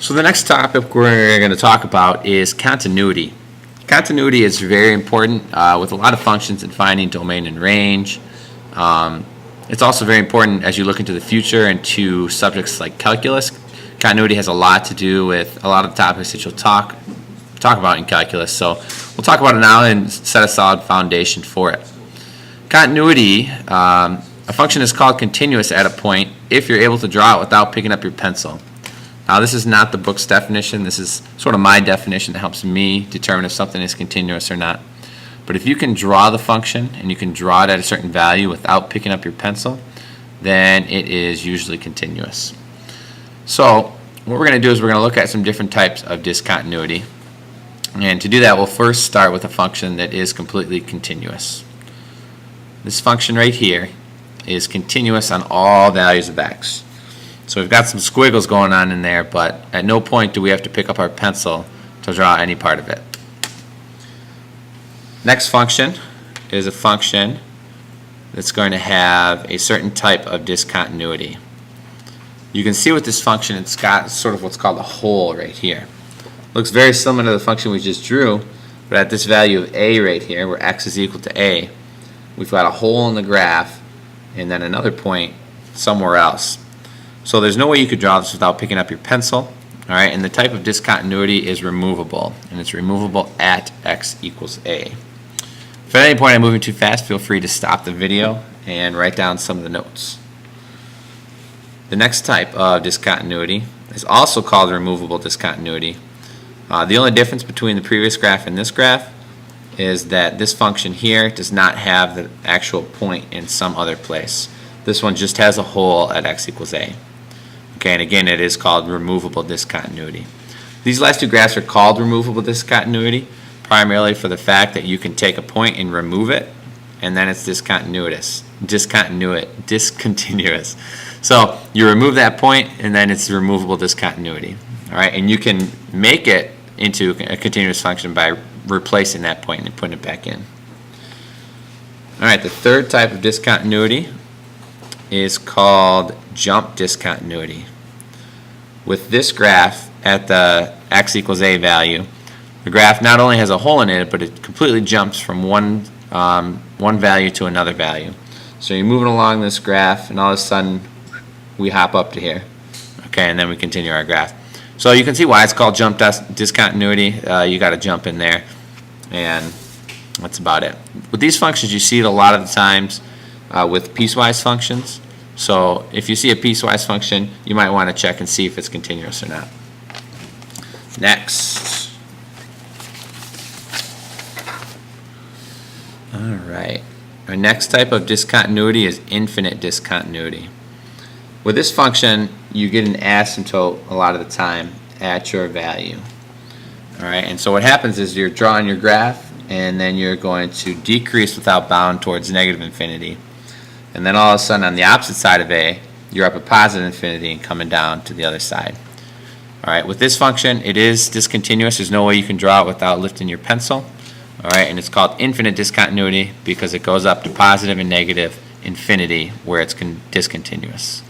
So the next topic we're going to talk about is continuity. Continuity is very important with a lot of functions in finding domain and range. It's also very important as you look into the future and to subjects like calculus. Continuity has a lot to do with a lot of the topics that you'll talk about in calculus. So we'll talk about it now and set a solid foundation for it. Continuity, a function is called continuous at a point if you're able to draw it without picking up your pencil. Now this is not the book's definition. This is sort of my definition that helps me determine if something is continuous or not. But if you can draw the function and you can draw it at a certain value without picking up your pencil, then it is usually continuous. So what we're going to do is we're going to look at some different types of discontinuity. And to do that, we'll first start with a function that is completely continuous. This function right here is continuous on all values of x. So we've got some squiggles going on in there, but at no point do we have to pick up our pencil to draw any part of it. Next function is a function that's going to have a certain type of discontinuity. You can see with this function it's got sort of what's called a hole right here. Looks very similar to the function we just drew, but at this value of a right here, where x is equal to a, we've got a hole in the graph and then another point somewhere else. So there's no way you could draw this without picking up your pencil. All right, and the type of discontinuity is removable, and it's removable at x equals a. If at any point I'm moving too fast, feel free to stop the video and write down some of the notes. The next type of discontinuity is also called removable discontinuity. The only difference between the previous graph and this graph is that this function here does not have the actual point in some other place. This one just has a hole at x equals a. Okay, and again, it is called removable discontinuity. These last two graphs are called removable discontinuity primarily for the fact that you can take a point and remove it, and then it's discontinuous. So you remove that point, and then it's removable discontinuity. All right, and you can make it into a continuous function by replacing that point and putting it back in. All right, the third type of discontinuity is called jump discontinuity. With this graph at the x equals a value, the graph not only has a hole in it, but it completely jumps from one value to another value. So you're moving along this graph, and all of a sudden we hop up to here. Okay, and then we continue our graph. So you can see why it's called jump discontinuity. You got to jump in there, and that's about it. With these functions, you see it a lot of the times with piecewise functions. So if you see a piecewise function, you might want to check and see if it's continuous or not. Next. All right. Our next type of discontinuity is infinite discontinuity. With this function, you get an asymptote a lot of the time at your value. All right, and so what happens is you're drawing your graph, and then you're going to decrease without bound towards negative infinity. And then all of a sudden on the opposite side of a, you're up at positive infinity and coming down to the other side. All right, with this function, it is discontinuous. There's no way you can draw it without lifting your pencil. All right, and it's called infinite discontinuity because it goes up to positive and negative infinity where it's discontinuous.